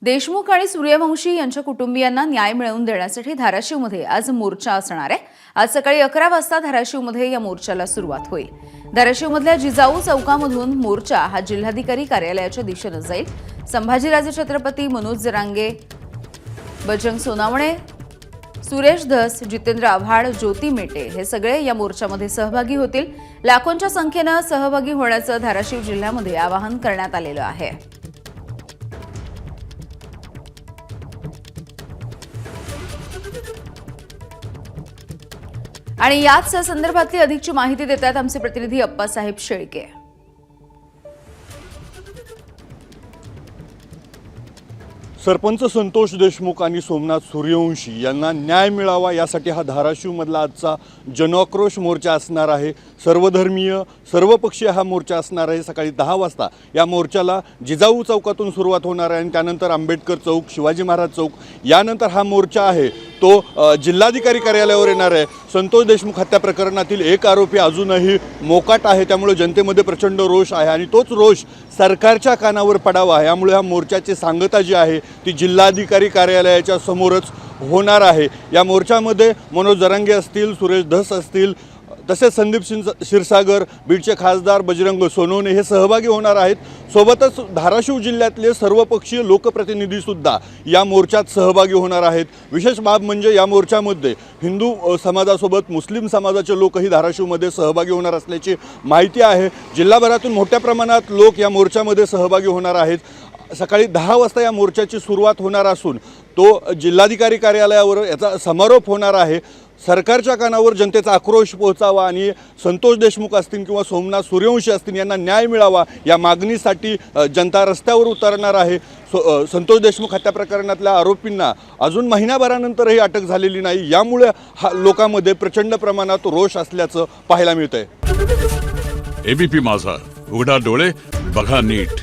देशमुख आणि सूर्यवंशी यांच्या कुटुंबियांना न्याय मिळवून देण्यासाठी धाराशिवमध्ये आज मोर्चा असणार आहे। आज सकाळी 11 वाजता धाराशिवमध्ये या मोर्चाला सुरुवात होईल। धाराशिवमधल्या जिजाऊ चौकामधून मोर्चा हा जिल्हाधिकारी कार्यालयाच्या दिशेने जाईल। संभाजीराजे छत्रपती, मनोज जरांगे, बजरंग सोनावणे, सुरेश धस, जितेंद्र आव्हाड, ज्योती मेटे हे सगळे या मोर्चामध्ये सहभागी होतील। लाखोंच्या संख्येने सहभागी होण्याचं धाराशिव जिल्ह्यामध्ये आवाहन करण्यात आलेलं आहे। आणि याच संदर्भातली अधिकची माहिती देतात आमचे प्रतिनिधी अप्पासाहेब शेळके। सरपंच संतोष देशमुख आणि सोमनाथ सूर्यवंशी यांना न्याय मिळावा यासाठी हा धाराशिवमधला आजचा जनआक्रोश मोर्चा असणार आहे। सर्वधर्मीय सर्वपक्षीय हा मोर्चा असणार आहे। सकाळी 10 वाजता या मोर्चाला जिजाऊ चौकातून सुरुवात होणार आहे आणि त्यानंतर आंबेडकर चौक, शिवाजी महाराज चौक, यानंतर हा मोर्चा आहे तो जिल्हाधिकारी कार्यालयावर येणार आहे। संतोष देशमुख हत्या प्रकरणातील एक आरोपी अजूनही मोकाट आहे, त्यामुळे जनतेमध्ये प्रचंड रोष आहे आणि तोच रोष सरकारच्या कानावर पडावा यामुळे हा मोर्चाची सांगता जी आहे ती जिल्हाधिकारी कार्यालयाच्या समोरच होणार आहे। या मोर्चामध्ये मनोज जरांगे असतील, सुरेश धस असतील, तसेच संदीप क्षीरसागर, बीडचे खासदार बजरंग सोनवणे हे सहभागी होणार आहेत। सोबतच धाराशिव जिल्ह्यातले सर्वपक्षीय लोकप्रतिनिधीसुद्धा या मोर्चात सहभागी होणार आहेत। विशेष बाब म्हणजे या मोर्चामध्ये हिंदू समाजासोबत मुस्लिम समाजाचे लोकही धाराशिवमध्ये सहभागी होणार असल्याची माहिती आहे। जिल्हाभरातून मोठ्या प्रमाणात लोक या मोर्चामध्ये सहभागी होणार आहेत। सकाळी 10 वाजता या मोर्चाची सुरुवात होणार असून तो जिल्हाधिकारी कार्यालयावर याचा समारोप होणार आहे। सरकारच्या कानावर जनतेचा आक्रोश पोहोचावा आणि संतोष देशमुख असतील किंवा सोमनाथ सूर्यवंशी असतील यांना न्याय मिळावा या मागणीसाठी जनता रस्त्यावर उतरणार आहे। संतोष देशमुख हत्या प्रकरणातल्या आरोपींना अजून महिनाभरानंतरही अटक झालेली नाही, यामुळे लोकांमध्ये प्रचंड प्रमाणात रोष असल्याचं पाहायला मिळतंय। एबीपी माझा, उघडा डोळे बघा नीट।